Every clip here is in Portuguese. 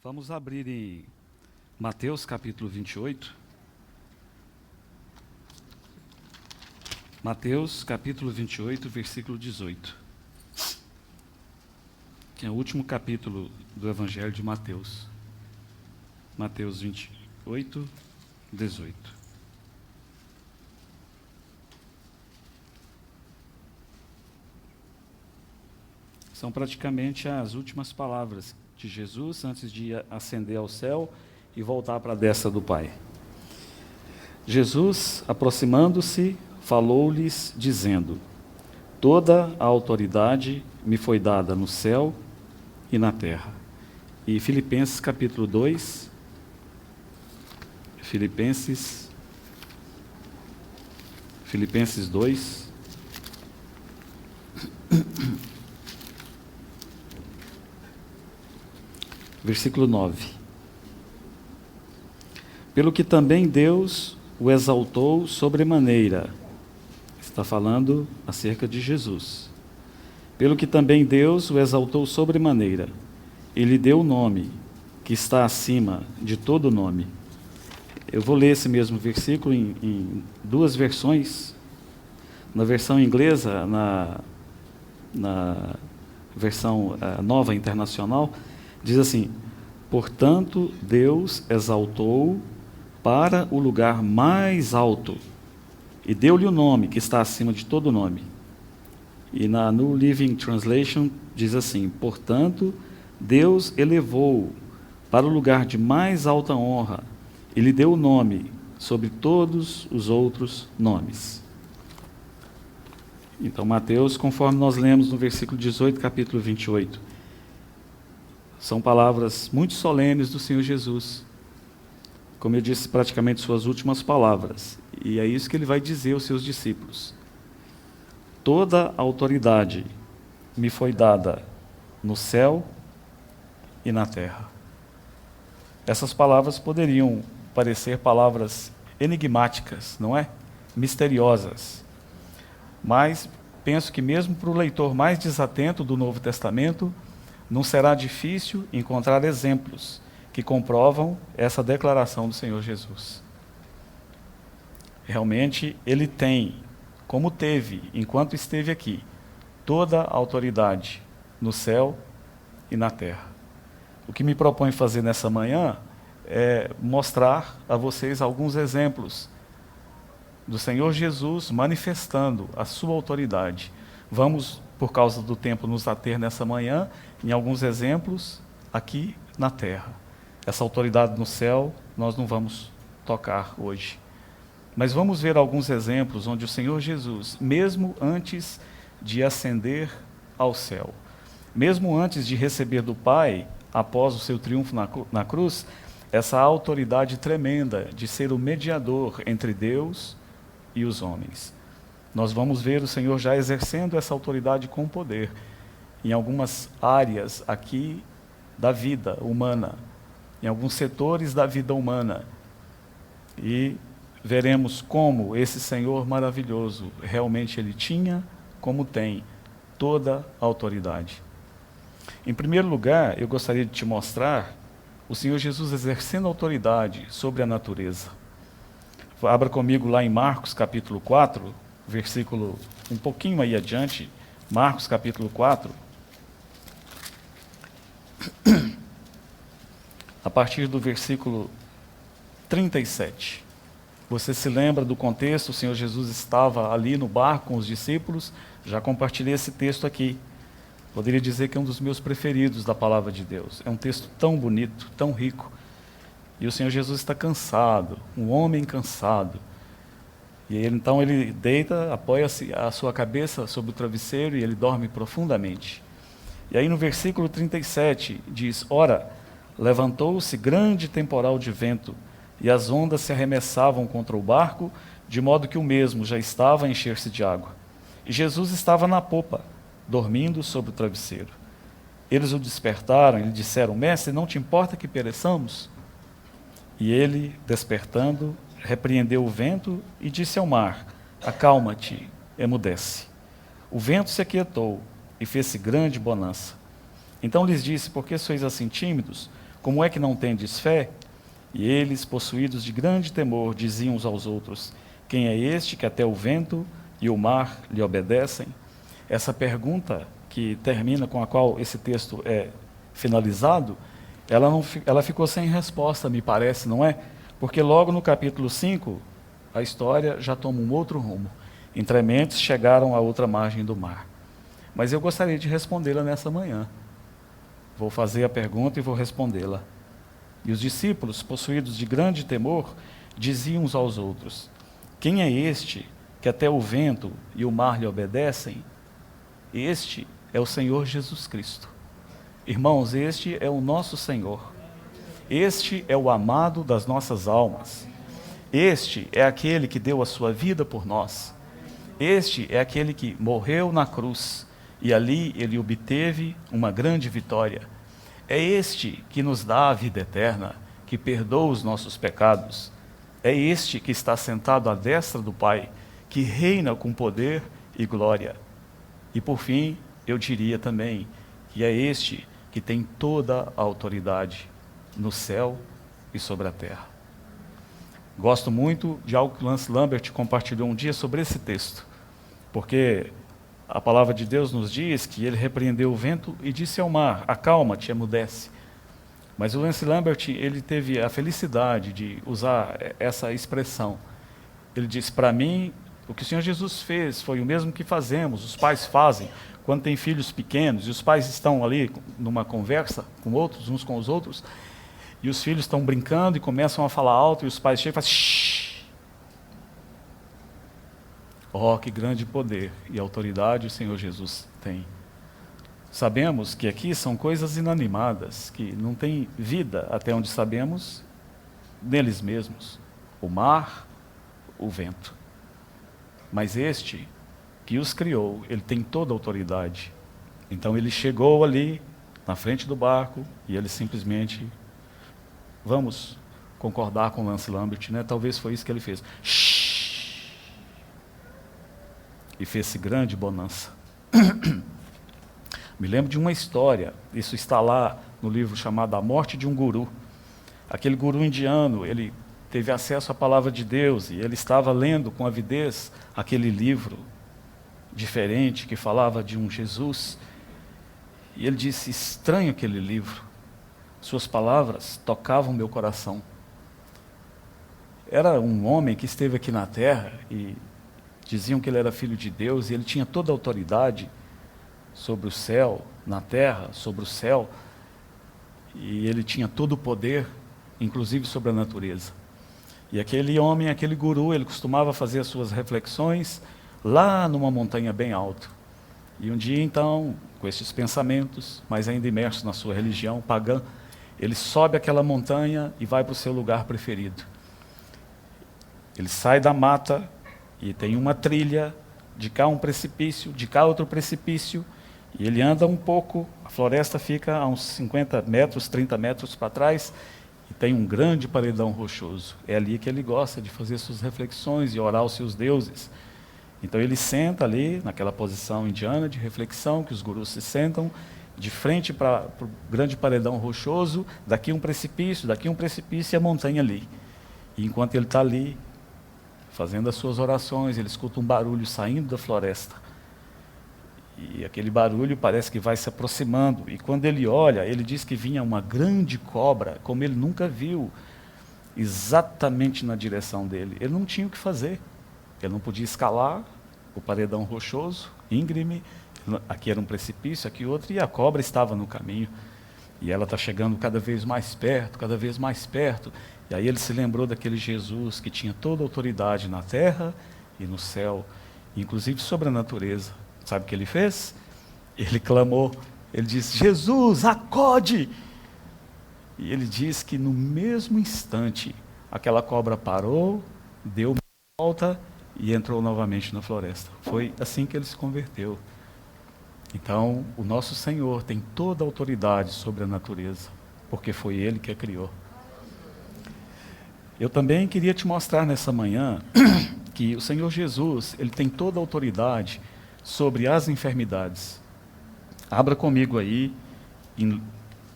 Vamos abrir em Mateus capítulo 28. Mateus capítulo 28, versículo 18. Que é o último capítulo do Evangelho de Mateus. Mateus 28, 18. São praticamente as últimas palavras de Jesus antes de ascender ao céu e voltar para a destra do Pai. Jesus, aproximando-se, falou-lhes, dizendo: Toda a autoridade me foi dada no céu e na terra. E Filipenses capítulo 2, Filipenses 2, versículo 9. Pelo que também Deus o exaltou sobremaneira. Está falando acerca de Jesus. Pelo que também Deus o exaltou sobremaneira. E lhe deu o nome que está acima de todo nome. Eu vou ler esse mesmo versículo em duas versões. Na versão inglesa, na versão nova internacional, diz assim: portanto, Deus exaltou para o lugar mais alto e deu-lhe o nome que está acima de todo nome. E na New Living Translation diz assim: portanto, Deus elevou para o lugar de mais alta honra e lhe deu o nome sobre todos os outros nomes. Então, Mateus, conforme nós lemos no versículo 18, capítulo 28, são palavras muito solenes do Senhor Jesus. Como eu disse, praticamente suas últimas palavras. E é isso que ele vai dizer aos seus discípulos. Toda a autoridade me foi dada no céu e na terra. Essas palavras poderiam parecer palavras enigmáticas, não é? Misteriosas. Mas penso que mesmo para o leitor mais desatento do Novo Testamento, não será difícil encontrar exemplos que comprovam essa declaração do Senhor Jesus. Realmente, ele tem, como teve enquanto esteve aqui, toda a autoridade no céu e na terra. O que me propõe fazer nessa manhã é mostrar a vocês alguns exemplos do Senhor Jesus manifestando a sua autoridade. Vamos, por causa do tempo, nos ater nessa manhã em alguns exemplos aqui na terra. Essa autoridade no céu nós não vamos tocar hoje. Mas vamos ver alguns exemplos onde o Senhor Jesus, mesmo antes de ascender ao céu, mesmo antes de receber do Pai, após o seu triunfo na cruz, essa autoridade tremenda de ser o mediador entre Deus e os homens. Nós vamos ver o Senhor já exercendo essa autoridade com poder em algumas áreas aqui da vida humana, em alguns setores da vida humana. E veremos como esse Senhor maravilhoso realmente ele tinha, como tem, toda a autoridade. Em primeiro lugar, eu gostaria de te mostrar o Senhor Jesus exercendo autoridade sobre a natureza. Abra comigo lá em Marcos capítulo 4, versículo um pouquinho aí adiante, Marcos capítulo 4, a partir do versículo 37. Você se lembra do contexto? O Senhor Jesus estava ali no barco com os discípulos. Já compartilhei esse texto aqui. Poderia dizer que é um dos meus preferidos da palavra de Deus. É um texto tão bonito, tão rico. E o Senhor Jesus está cansado, um homem cansado. E então ele deita, apoia-se a sua cabeça sobre o travesseiro e ele dorme profundamente. E aí no versículo 37 diz: ora, levantou-se grande temporal de vento, e as ondas se arremessavam contra o barco, de modo que o mesmo já estava a encher-se de água. E Jesus estava na popa, dormindo sobre o travesseiro. Eles o despertaram e lhe disseram: Mestre, não te importa que pereçamos? E ele, despertando, repreendeu o vento e disse ao mar: acalma-te, emudece. O vento se aquietou e fez-se grande bonança. Então lhes disse: por que sois assim tímidos? Como é que não tendes fé? E eles, possuídos de grande temor, diziam uns aos outros: quem é este que até o vento e o mar lhe obedecem? Essa pergunta, que termina com a qual esse texto é finalizado, ela ficou sem resposta, me parece, não é? Porque logo no capítulo 5, a história já toma um outro rumo. Entrementes chegaram à outra margem do mar. Mas eu gostaria de respondê-la nessa manhã. Vou fazer a pergunta e vou respondê-la. E os discípulos, possuídos de grande temor, diziam uns aos outros: quem é este que até o vento e o mar lhe obedecem? Este é o Senhor Jesus Cristo. Irmãos, este é o nosso Senhor. Este é o amado das nossas almas. Este é aquele que deu a sua vida por nós. Este é aquele que morreu na cruz e ali ele obteve uma grande vitória. É este que nos dá a vida eterna, que perdoa os nossos pecados. É este que está sentado à destra do Pai, que reina com poder e glória. E por fim, eu diria também que é este que tem toda a autoridade no céu e sobre a terra. Gosto muito de algo que Lance Lambert compartilhou um dia sobre esse texto, porque a palavra de Deus nos diz que ele repreendeu o vento e disse ao mar: acalma-te, emudece. Mas o Lance Lambert, ele teve a felicidade de usar essa expressão. Ele disse: para mim, o que o Senhor Jesus fez foi o mesmo que fazemos, os pais fazem quando têm filhos pequenos e os pais estão ali numa conversa com outros, uns com os outros, e os filhos estão brincando e começam a falar alto e os pais chegam e fazem shhh. Oh, que grande poder e autoridade o Senhor Jesus tem. Sabemos que aqui são coisas inanimadas, que não têm vida, até onde sabemos, neles mesmos. O mar, o vento. Mas este, que os criou, ele tem toda a autoridade. Então ele chegou ali, na frente do barco, e ele simplesmente, vamos concordar com Lance Lambert, né? Talvez foi isso que ele fez. Shhh! E fez-se grande bonança. Me lembro de uma história, isso está lá no livro chamado A Morte de um Guru. Aquele guru indiano, ele teve acesso à palavra de Deus e ele estava lendo com avidez aquele livro diferente que falava de um Jesus. E ele disse: estranho aquele livro, suas palavras tocavam meu coração. Era um homem que esteve aqui na terra e diziam que ele era filho de Deus e ele tinha toda a autoridade sobre o céu, na terra, sobre o céu, e ele tinha todo o poder, inclusive sobre a natureza. E aquele homem, aquele guru, ele costumava fazer as suas reflexões lá numa montanha bem alta. E um dia, então, com esses pensamentos, mas ainda imerso na sua religião pagã, ele sobe aquela montanha e vai para o seu lugar preferido. Ele sai da mata e tem uma trilha, de cá um precipício, de cá outro precipício, e ele anda um pouco, a floresta fica a uns 50 metros, 30 metros para trás, e tem um grande paredão rochoso. É ali que ele gosta de fazer suas reflexões e orar aos seus deuses. Então ele senta ali, naquela posição indiana de reflexão, que os gurus se sentam, de frente para o grande paredão rochoso, daqui um precipício e a montanha ali. E enquanto ele está ali, fazendo as suas orações, ele escuta um barulho saindo da floresta. E aquele barulho parece que vai se aproximando. E quando ele olha, ele diz que vinha uma grande cobra, como ele nunca viu, exatamente na direção dele. Ele não tinha o que fazer. Ele não podia escalar o paredão rochoso, íngreme. Aqui era um precipício, aqui outro, e a cobra estava no caminho. E ela está chegando cada vez mais perto, cada vez mais perto. E aí ele se lembrou daquele Jesus que tinha toda a autoridade na terra e no céu, inclusive sobre a natureza. Sabe o que ele fez? Ele clamou, ele disse: Jesus, acode! E ele diz que no mesmo instante, aquela cobra parou, deu uma volta e entrou novamente na floresta. Foi assim que ele se converteu. Então, o nosso Senhor tem toda a autoridade sobre a natureza, porque foi Ele que a criou. Eu também queria te mostrar nessa manhã que o Senhor Jesus, Ele tem toda a autoridade sobre as enfermidades. Abra comigo aí em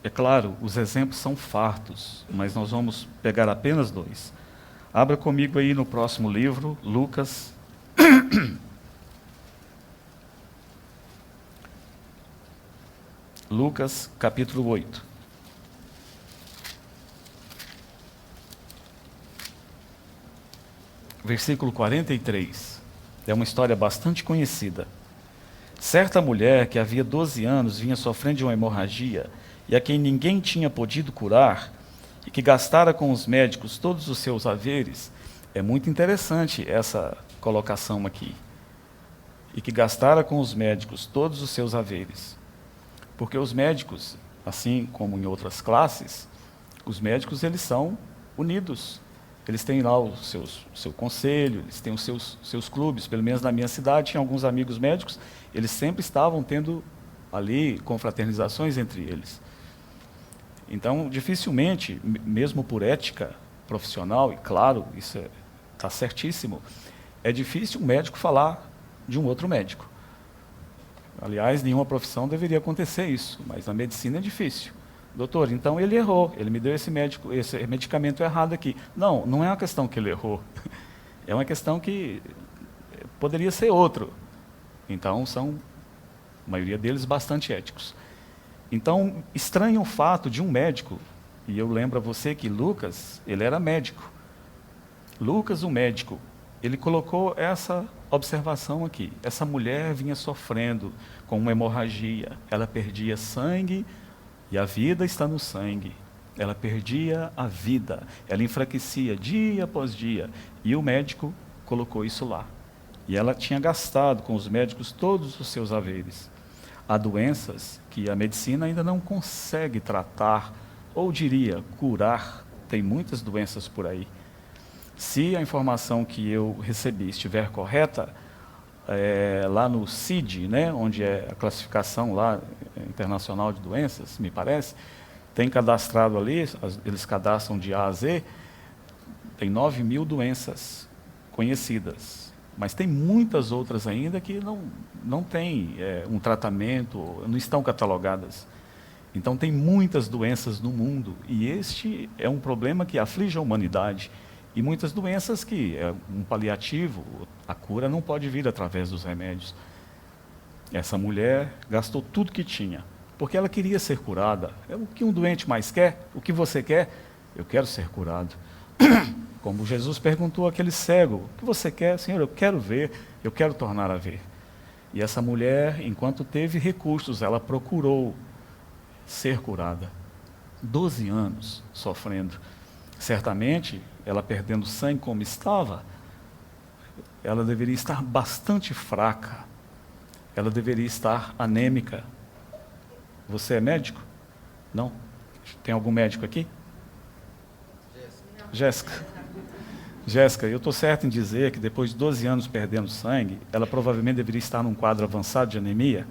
É claro, os exemplos são fartos, mas nós vamos pegar apenas dois. Abra comigo aí no próximo livro, Lucas. Lucas, capítulo 8. Versículo 43. É uma história bastante conhecida. Certa mulher que havia 12 anos vinha sofrendo de uma hemorragia e a quem ninguém tinha podido curar e que gastara com os médicos todos os seus haveres. É muito interessante essa colocação aqui. E que gastara com os médicos todos os seus haveres. Porque os médicos, assim como em outras classes, os médicos eles são unidos. Eles têm lá o seu conselho, eles têm os seus clubes. Pelo menos na minha cidade tinha alguns amigos médicos, eles sempre estavam tendo ali confraternizações entre eles. Então, dificilmente, mesmo por ética profissional, e claro, isso está certíssimo, é difícil um médico falar de um outro médico. Aliás, nenhuma profissão deveria acontecer isso, mas na medicina é difícil. Doutor, então ele errou, ele me deu esse medicamento errado aqui. Não, não é uma questão que ele errou, é uma questão que poderia ser outro. Então, são, a maioria deles, bastante éticos. Então, estranho o fato de um médico, e eu lembro a você que Lucas, ele era médico. Lucas, o médico, ele colocou essa observação aqui. Essa mulher vinha sofrendo com uma hemorragia, ela perdia sangue, e a vida está no sangue. Ela perdia a vida, ela enfraquecia dia após dia, e o médico colocou isso lá. E ela tinha gastado com os médicos todos os seus haveres. Há doenças que a medicina ainda não consegue tratar, ou diria, curar. Tem muitas doenças por aí. Se a informação que eu recebi estiver correta, lá no CID, né, onde é a classificação lá internacional de doenças, me parece, tem cadastrado ali, eles cadastram de A a Z, tem 9.000 doenças conhecidas. Mas tem muitas outras ainda que não têm um tratamento, não estão catalogadas. Então tem muitas doenças no mundo, e este é um problema que aflige a humanidade. E muitas doenças que é um paliativo, a cura não pode vir através dos remédios. Essa mulher gastou tudo que tinha, porque ela queria ser curada. É o que um doente mais quer, o que você quer? Eu quero ser curado. Como Jesus perguntou àquele cego, o que você quer? Senhor, eu quero ver, eu quero tornar a ver. E essa mulher, enquanto teve recursos, ela procurou ser curada. 12 anos sofrendo. Certamente, ela perdendo sangue como estava, ela deveria estar bastante fraca. Ela deveria estar anêmica. Você é médico? Não? Tem algum médico aqui? Jéssica, eu estou certo em dizer que depois de 12 anos perdendo sangue, ela provavelmente deveria estar num quadro avançado de anemia.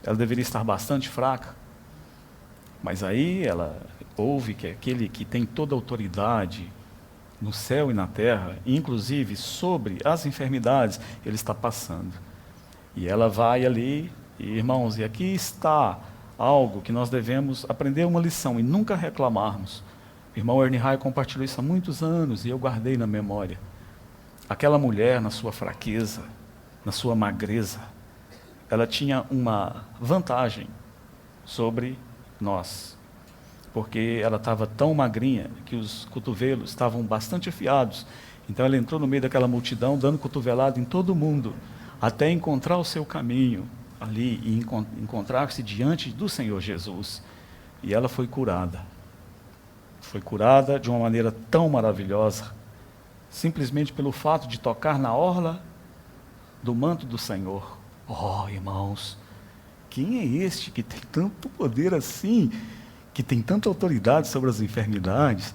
Ela deveria estar bastante fraca. Mas aí ela ouve que aquele que tem toda a autoridade no céu e na terra, inclusive sobre as enfermidades, ele está passando. E ela vai ali, e, irmãos, e aqui está algo que nós devemos aprender uma lição e nunca reclamarmos. O irmão Ernie Rai compartilhou isso há muitos anos e eu guardei na memória. Aquela mulher, na sua fraqueza, na sua magreza, ela tinha uma vantagem sobre nós, porque ela estava tão magrinha que os cotovelos estavam bastante afiados. Então ela entrou no meio daquela multidão, dando cotovelada em todo mundo, até encontrar o seu caminho ali e encontrar-se diante do Senhor Jesus. E ela foi curada. Foi curada de uma maneira tão maravilhosa, simplesmente pelo fato de tocar na orla do manto do Senhor. Oh, irmãos, quem é este que tem tanto poder assim, que tem tanta autoridade sobre as enfermidades,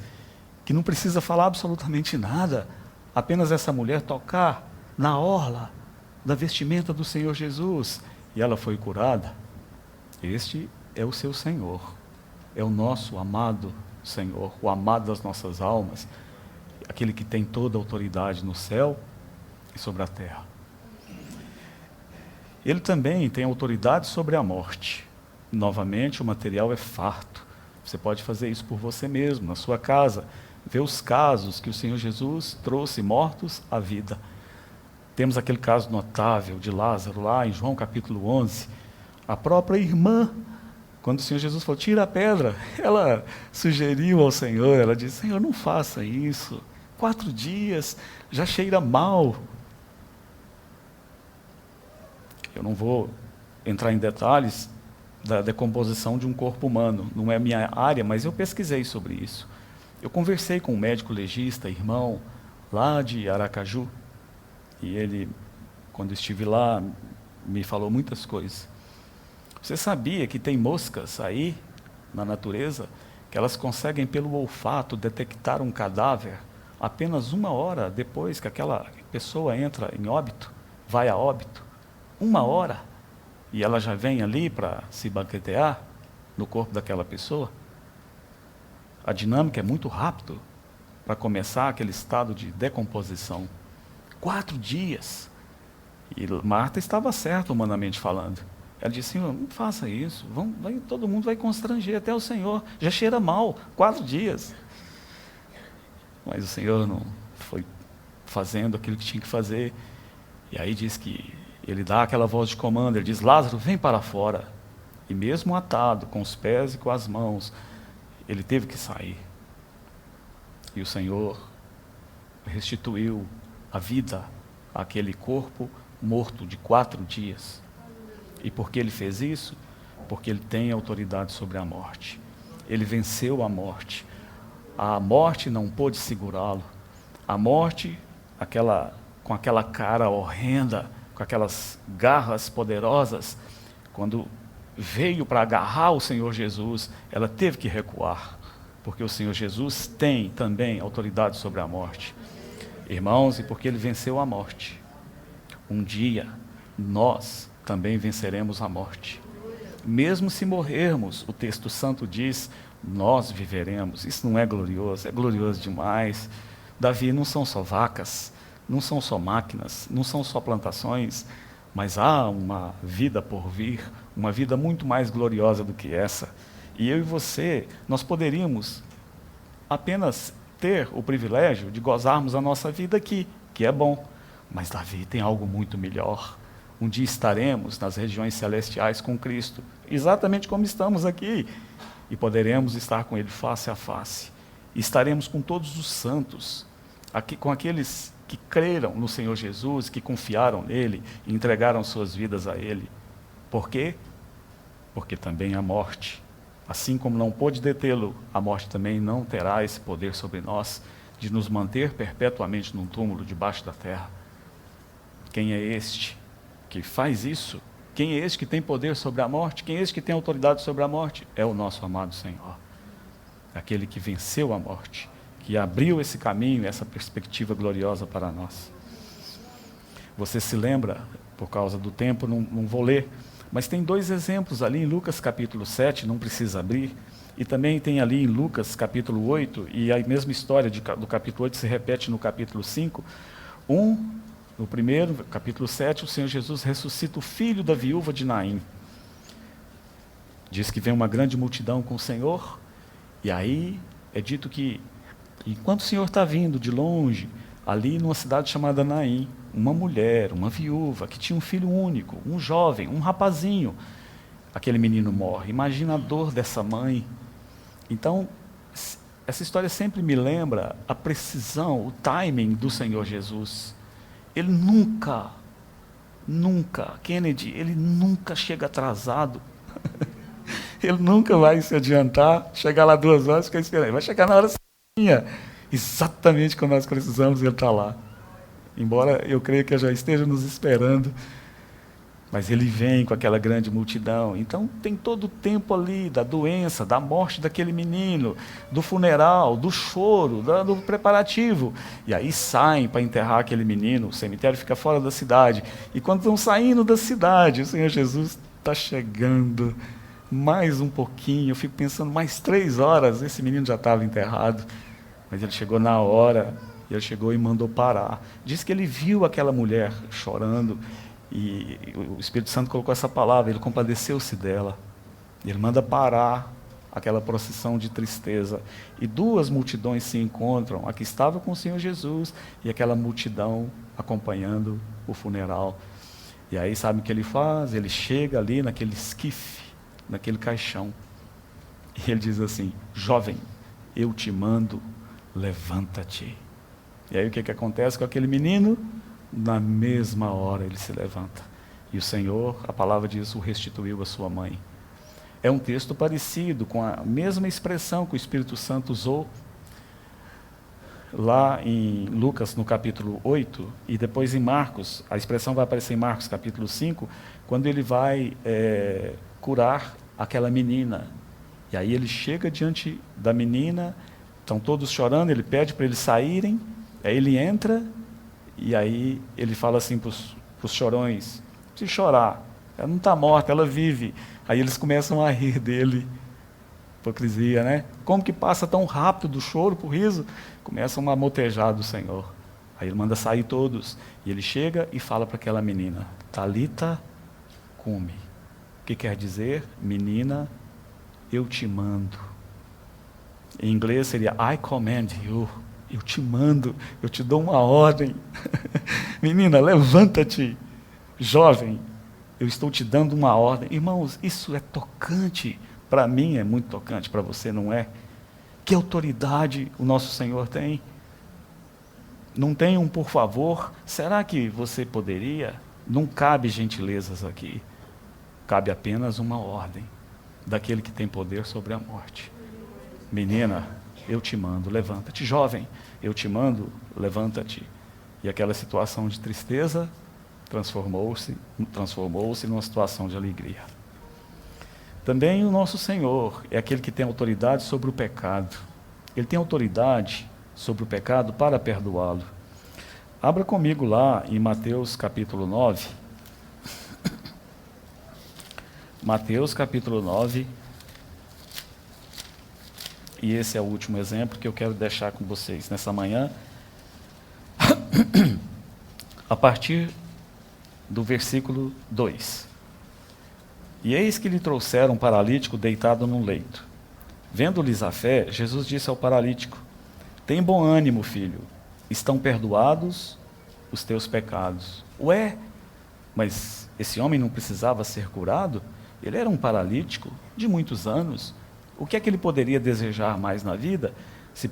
que não precisa falar absolutamente nada, apenas essa mulher tocar na orla da vestimenta do Senhor Jesus, e ela foi curada? Este é o seu Senhor, é o nosso amado Senhor, o amado das nossas almas, aquele que tem toda a autoridade no céu e sobre a terra. Ele também tem autoridade sobre a morte. Novamente, o material é farto. Você pode fazer isso por você mesmo, na sua casa. Ver os casos que o Senhor Jesus trouxe mortos à vida. Temos aquele caso notável de Lázaro, lá em João capítulo 11. A própria irmã, quando o Senhor Jesus falou, tira a pedra, ela sugeriu ao Senhor, ela disse, Senhor, não faça isso. 4 dias, já cheira mal. Eu não vou entrar em detalhes da decomposição de um corpo humano, não é a minha área, mas eu pesquisei sobre isso. Eu conversei com um médico legista, irmão, lá de Aracaju, e ele, quando estive lá, me falou muitas coisas. Você sabia que tem moscas aí, na natureza, que elas conseguem, pelo olfato, detectar um cadáver apenas 1 hora depois que aquela pessoa entra em óbito, vai a óbito? 1 hora, e ela já vem ali para se banquetear no corpo daquela pessoa? A dinâmica é muito rápido para começar aquele estado de decomposição. 4 dias. E Marta estava certa, humanamente falando. Ela disse, Senhor, não faça isso, todo mundo vai constranger, até o Senhor, já cheira mal, 4 dias. Mas o Senhor não foi fazendo aquilo que tinha que fazer. E aí diz que ele dá aquela voz de comando, ele diz, Lázaro, vem para fora. E mesmo atado, com os pés e com as mãos, ele teve que sair. E o Senhor restituiu a vida àquele corpo morto de 4 dias. E por que ele fez isso? Porque ele tem autoridade sobre a morte. Ele venceu a morte. A morte não pôde segurá-lo. A morte, com aquela cara horrenda, com aquelas garras poderosas, quando veio para agarrar o Senhor Jesus, ela teve que recuar, porque o Senhor Jesus tem também autoridade sobre a morte. Irmãos, e porque ele venceu a morte, um dia nós também venceremos a morte. Mesmo se morrermos, o texto santo diz, nós viveremos. Isso não é glorioso? É glorioso demais. Davi, não são só vacas, não são só máquinas, não são só plantações, mas há uma vida por vir, uma vida muito mais gloriosa do que essa. E eu e você, nós poderíamos apenas ter o privilégio de gozarmos a nossa vida aqui, que é bom. Mas Davi tem algo muito melhor. Um dia estaremos nas regiões celestiais com Cristo, exatamente como estamos aqui, e poderemos estar com Ele face a face. E estaremos com todos os santos, aqui, com aqueles que creram no Senhor Jesus, que confiaram nele e entregaram suas vidas a Ele. Por quê? Porque também a morte, assim como não pôde detê-lo, a morte também não terá esse poder sobre nós, de nos manter perpetuamente num túmulo debaixo da terra. Quem é este que faz isso? Quem é este que tem poder sobre a morte? Quem é este que tem autoridade sobre a morte? É o nosso amado Senhor. Aquele que venceu a morte, que abriu esse caminho, essa perspectiva gloriosa para nós. Você se lembra, por causa do tempo, não vou ler, mas tem 2 exemplos ali em Lucas capítulo 7, não precisa abrir, e também tem ali em Lucas capítulo 8, e a mesma história do capítulo 8 se repete no capítulo 5. No primeiro, capítulo 7, o Senhor Jesus ressuscita o filho da viúva de Naim. Diz que vem uma grande multidão com o Senhor, e aí é dito que, enquanto o Senhor está vindo de longe, ali numa cidade chamada Naim, uma mulher, uma viúva, que tinha um filho único, um jovem, um rapazinho, aquele menino morre. Imagina a dor dessa mãe. Então, essa história sempre me lembra a precisão, o timing do Senhor Jesus. Ele nunca, Kennedy, ele nunca chega atrasado. Ele nunca vai se adiantar, chegar lá 2 horas e ficar esperando. Ele vai chegar na hora certinha, exatamente quando nós precisamos, ele está lá. Embora eu creia que já esteja nos esperando, mas ele vem com aquela grande multidão. Então tem todo o tempo ali da doença, da morte daquele menino, do funeral, do choro, do preparativo. E aí saem para enterrar aquele menino, o cemitério fica fora da cidade. E quando estão saindo da cidade, o Senhor Jesus está chegando mais um pouquinho. Eu fico pensando, mais 3 horas, esse menino já estava enterrado. Mas ele chegou na hora, e ele chegou e mandou parar. Diz que ele viu aquela mulher chorando, e o Espírito Santo colocou essa palavra, ele compadeceu-se dela. Ele manda parar aquela procissão de tristeza. E duas multidões se encontram, a que estava com o Senhor Jesus e aquela multidão acompanhando o funeral. E aí sabe o que ele faz? Ele chega ali naquele esquife, naquele caixão, e ele diz assim: jovem, eu te mando, levanta-te. E aí o que acontece com aquele menino? Na mesma hora ele se levanta. E o Senhor, a palavra diz, o restituiu à sua mãe. É um texto parecido, com a mesma expressão que o Espírito Santo usou lá em Lucas, no capítulo 8, e depois em Marcos. A expressão vai aparecer em Marcos, capítulo 5, quando ele vai curar aquela menina. E aí ele chega diante da menina, estão todos chorando, ele pede para eles saírem, aí ele entra, e aí ele fala assim para os chorões: se chorar, ela não está morta, ela vive. Aí eles começam a rir dele. Hipocrisia, né? Como que passa tão rápido do choro para o riso? Começam a motejar do Senhor. Aí ele manda sair todos. E ele chega e fala para aquela menina: Talita cumi. O que quer dizer? Menina, eu te mando. Em inglês seria I command you. Eu te mando, eu te dou uma ordem. Menina, levanta-te. Jovem, eu estou te dando uma ordem. Irmãos, isso é tocante. Para mim é muito tocante, para você não é? Que autoridade o nosso Senhor tem? Não tem um por favor? Será que você poderia? Não cabe gentilezas aqui. Cabe apenas uma ordem daquele que tem poder sobre a morte. Menina, eu te mando, levanta-te. Jovem, eu te mando, levanta-te. E aquela situação de tristeza transformou-se numa situação de alegria. Também o nosso Senhor é aquele que tem autoridade sobre o pecado. Ele tem autoridade sobre o pecado para perdoá-lo. Abra comigo lá em Mateus capítulo 9. Mateus capítulo 9. E esse é o último exemplo que eu quero deixar com vocês nessa manhã. A partir do versículo 2. E eis que lhe trouxeram um paralítico deitado num leito. Vendo-lhes a fé, Jesus disse ao paralítico: tem bom ânimo, filho, estão perdoados os teus pecados. Ué, mas esse homem não precisava ser curado? Ele era um paralítico de muitos anos. O que é que ele poderia desejar mais na vida? Se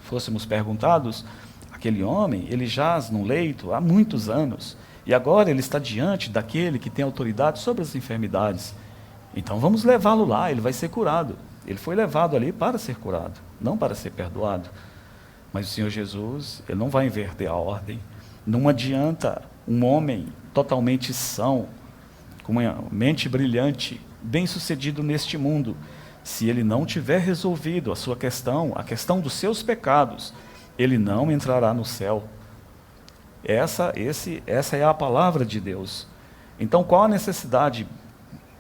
fôssemos perguntados, aquele homem, ele jaz num leito há muitos anos. E agora ele está diante daquele que tem autoridade sobre as enfermidades. Então vamos levá-lo lá, ele vai ser curado. Ele foi levado ali para ser curado, não para ser perdoado. Mas o Senhor Jesus, ele não vai inverter a ordem. Não adianta um homem totalmente são, com uma mente brilhante, bem-sucedido neste mundo, se ele não tiver resolvido a sua questão, a questão dos seus pecados, ele não entrará no céu. Essa é a palavra de Deus. Então, qual a necessidade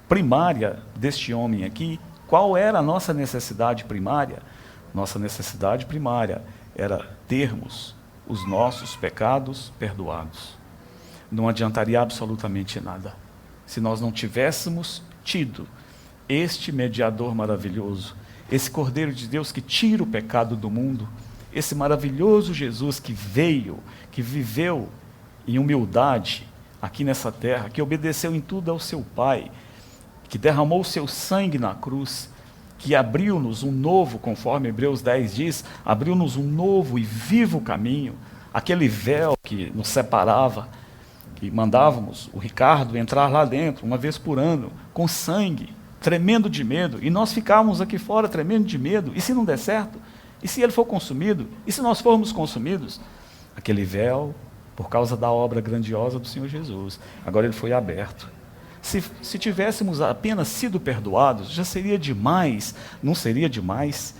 primária deste homem aqui? Qual era a nossa necessidade primária? Nossa necessidade primária era termos os nossos pecados perdoados. Não adiantaria absolutamente nada se nós não tivéssemos tido este mediador maravilhoso, esse Cordeiro de Deus que tira o pecado do mundo, esse maravilhoso Jesus que veio, que viveu em humildade aqui nessa terra, que obedeceu em tudo ao seu Pai, que derramou o seu sangue na cruz, que abriu-nos um novo, conforme Hebreus 10 diz, abriu-nos um novo e vivo caminho, aquele véu que nos separava, que mandávamos o Ricardo entrar lá dentro uma vez por ano, com sangue, tremendo de medo, e nós ficávamos aqui fora tremendo de medo, e se não der certo? E se ele for consumido? E se nós formos consumidos? Aquele véu, por causa da obra grandiosa do Senhor Jesus, agora ele foi aberto. Se tivéssemos apenas sido perdoados, já seria demais, não seria demais?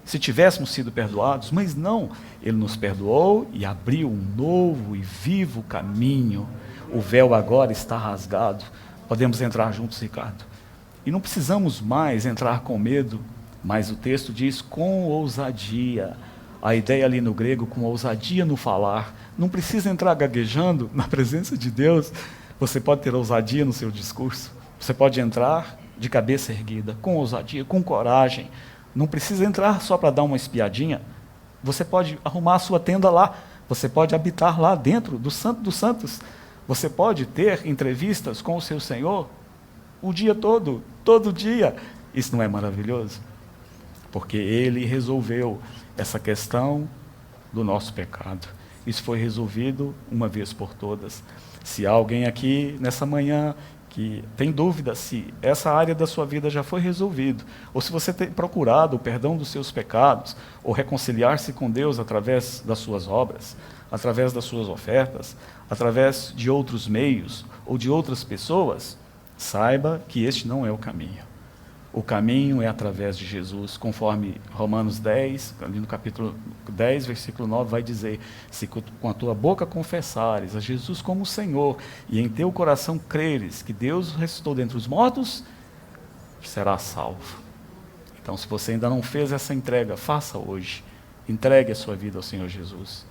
Se tivéssemos sido perdoados, mas não, ele nos perdoou e abriu um novo e vivo caminho. O véu agora está rasgado, podemos entrar juntos, Ricardo. E não precisamos mais entrar com medo, mas o texto diz com ousadia. A ideia ali no grego, com ousadia no falar. Não precisa entrar gaguejando na presença de Deus. Você pode ter ousadia no seu discurso. Você pode entrar de cabeça erguida, com ousadia, com coragem. Não precisa entrar só para dar uma espiadinha. Você pode arrumar a sua tenda lá. Você pode habitar lá dentro do Santo dos Santos. Você pode ter entrevistas com o seu Senhor o dia todo dia. Isso não é maravilhoso? Porque Ele resolveu essa questão do nosso pecado. Isso foi resolvido uma vez por todas. Se há alguém aqui nessa manhã que tem dúvida se essa área da sua vida já foi resolvida, ou se você tem procurado o perdão dos seus pecados, ou reconciliar-se com Deus através das suas obras, através das suas ofertas, através de outros meios ou de outras pessoas, saiba que este não é o caminho. O caminho é através de Jesus, conforme Romanos 10, ali no capítulo 10, versículo 9, vai dizer: se com a tua boca confessares a Jesus como Senhor, e em teu coração creres que Deus ressuscitou dentre os mortos, serás salvo. Então, se você ainda não fez essa entrega, faça hoje. Entregue a sua vida ao Senhor Jesus.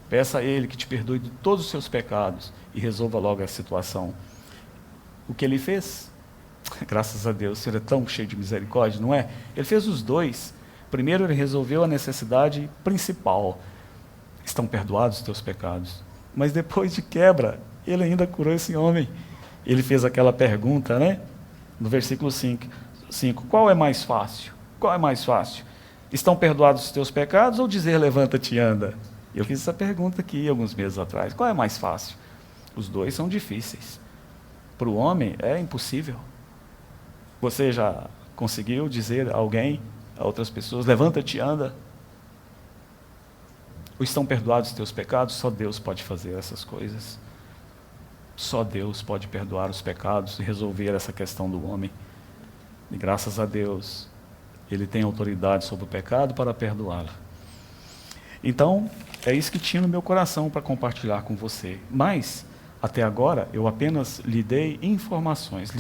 Peça a Ele que te perdoe de todos os seus pecados e resolva logo a situação. O que Ele fez? Graças a Deus, o Senhor é tão cheio de misericórdia, não é? Ele fez os dois. Primeiro, Ele resolveu a necessidade principal. Estão perdoados os teus pecados. Mas depois de quebra, Ele ainda curou esse homem. Ele fez aquela pergunta, né? No versículo 5. Qual é mais fácil? Qual é mais fácil? Estão perdoados os teus pecados ou dizer levanta-te e anda? Eu fiz essa pergunta aqui alguns meses atrás. Qual é mais fácil? Os dois são difíceis. Para o homem é impossível. Você já conseguiu dizer a alguém, a outras pessoas, levanta-te e anda? Ou estão perdoados os teus pecados? Só Deus pode fazer essas coisas. Só Deus pode perdoar os pecados e resolver essa questão do homem. E graças a Deus, Ele tem autoridade sobre o pecado para perdoá-lo. Então, é isso que tinha no meu coração para compartilhar com você. Mas, até agora, eu apenas lhes dei informações.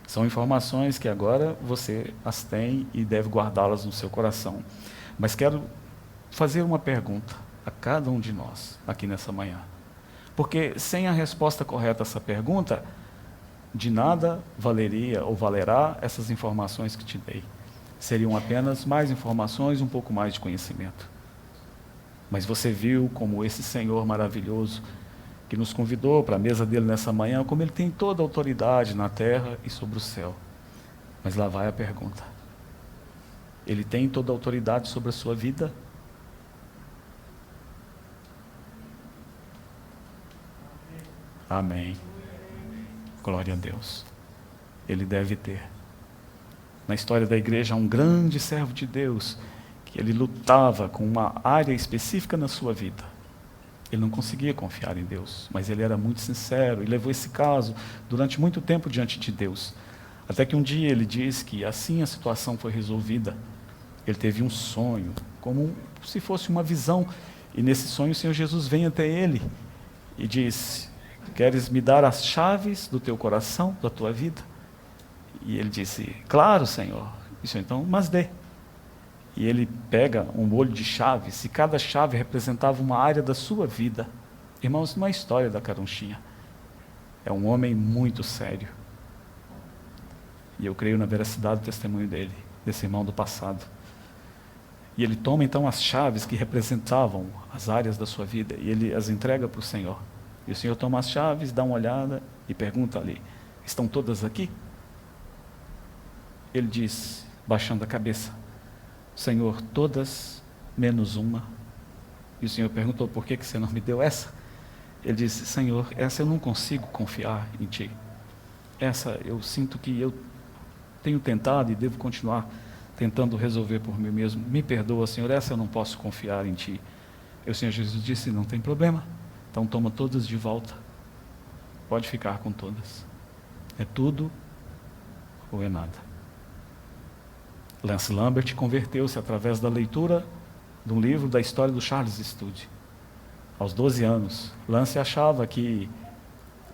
São informações que agora você as tem e deve guardá-las no seu coração. Mas quero fazer uma pergunta a cada um de nós aqui nessa manhã. Porque sem a resposta correta a essa pergunta, de nada valeria ou valerá essas informações que te dei. Seriam apenas mais informações, um pouco mais de conhecimento. Mas você viu como esse Senhor maravilhoso, que nos convidou para a mesa dele nessa manhã, como Ele tem toda a autoridade na terra e sobre o céu. Mas lá vai a pergunta. Ele tem toda a autoridade sobre a sua vida? Amém. Glória a Deus. Ele deve ter. Na história da igreja, há um grande servo de Deus, que ele lutava com uma área específica na sua vida. Ele não conseguia confiar em Deus, mas ele era muito sincero e levou esse caso durante muito tempo diante de Deus. Até que um dia ele diz que assim a situação foi resolvida. Ele teve um sonho, como se fosse uma visão, e nesse sonho o Senhor Jesus vem até ele e diz: queres me dar as chaves do teu coração, da tua vida? E ele disse: claro, Senhor. Isso então, mas dê. E ele pega um molho de chaves, e cada chave representava uma área da sua vida. Irmãos, não é a história da caronchinha. É um homem muito sério. E eu creio na veracidade do testemunho dele, desse irmão do passado. E ele toma então as chaves que representavam as áreas da sua vida, e ele as entrega para o Senhor. E o Senhor toma as chaves, dá uma olhada e pergunta ali: estão todas aqui? Ele diz, baixando a cabeça: Senhor, todas menos uma. E o Senhor perguntou: por que você não me deu essa? Ele disse: Senhor, essa eu não consigo confiar em Ti. Essa eu sinto que eu tenho tentado e devo continuar tentando resolver por mim mesmo. Me perdoa, Senhor, essa eu não posso confiar em Ti. E o Senhor Jesus disse: não tem problema, então toma todas de volta. Pode ficar com todas. É tudo ou é nada. Lance Lambert converteu-se através da leitura de um livro da história do Charles Studi. Aos 12 anos, Lance achava que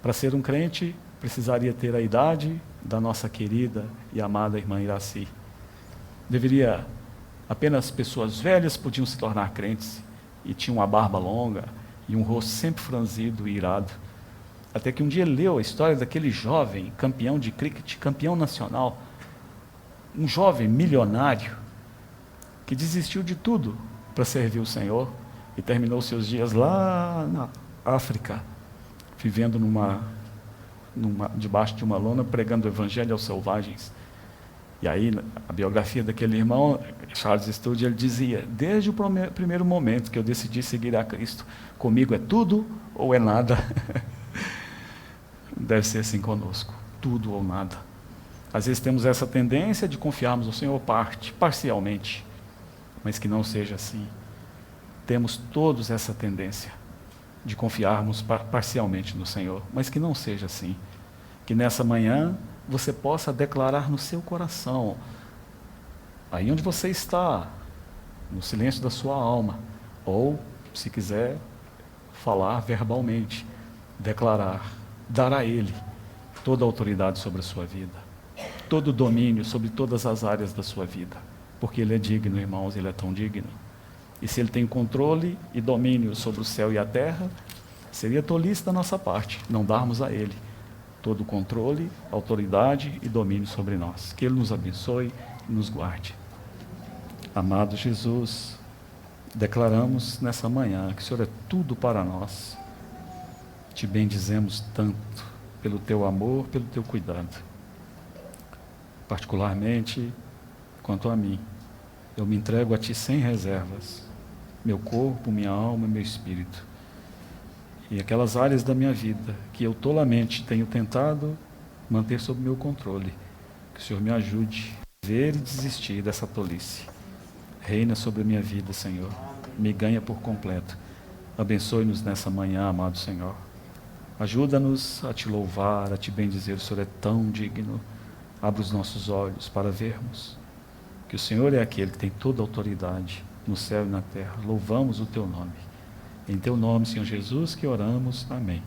para ser um crente precisaria ter a idade da nossa querida e amada irmã Iraci. Apenas pessoas velhas podiam se tornar crentes, e tinham uma barba longa e um rosto sempre franzido e irado. Até que um dia ele leu a história daquele jovem campeão de cricket, campeão nacional, um jovem milionário que desistiu de tudo para servir o Senhor e terminou seus dias lá na África, vivendo debaixo de uma lona, pregando o evangelho aos selvagens. E aí, a biografia daquele irmão, Charles Studi, ele dizia: desde o primeiro momento que eu decidi seguir a Cristo, comigo é tudo ou é nada. Deve ser assim conosco, tudo ou nada. Às vezes temos essa tendência de confiarmos no Senhor parcialmente, mas que não seja assim. Temos todos essa tendência de confiarmos parcialmente no Senhor, mas que não seja assim. Que nessa manhã você possa declarar no seu coração, aí onde você está, no silêncio da sua alma, ou, se quiser, falar verbalmente, declarar, dar a Ele toda a autoridade sobre a sua vida, todo o domínio sobre todas as áreas da sua vida, porque Ele é digno, irmãos, Ele é tão digno. E se Ele tem controle e domínio sobre o céu e a terra, seria tolice da nossa parte não darmos a Ele todo o controle, autoridade e domínio sobre nós. Que Ele nos abençoe e nos guarde. Amado Jesus, declaramos nessa manhã que o Senhor é tudo para nós. Te bendizemos tanto pelo Teu amor, pelo Teu cuidado. Particularmente, quanto a mim, eu me entrego a Ti sem reservas. Meu corpo, minha alma, meu espírito. E aquelas áreas da minha vida que eu tolamente tenho tentado manter sob meu controle, que o Senhor me ajude a ver e desistir dessa tolice. Reina sobre a minha vida, Senhor. Me ganha por completo. Abençoe-nos nessa manhã, amado Senhor. Ajuda-nos a Te louvar, a Te bendizer. O Senhor é tão digno. Abra os nossos olhos para vermos que o Senhor é aquele que tem toda a autoridade no céu e na terra. Louvamos o Teu nome. Em Teu nome, Senhor Jesus, que oramos. Amém.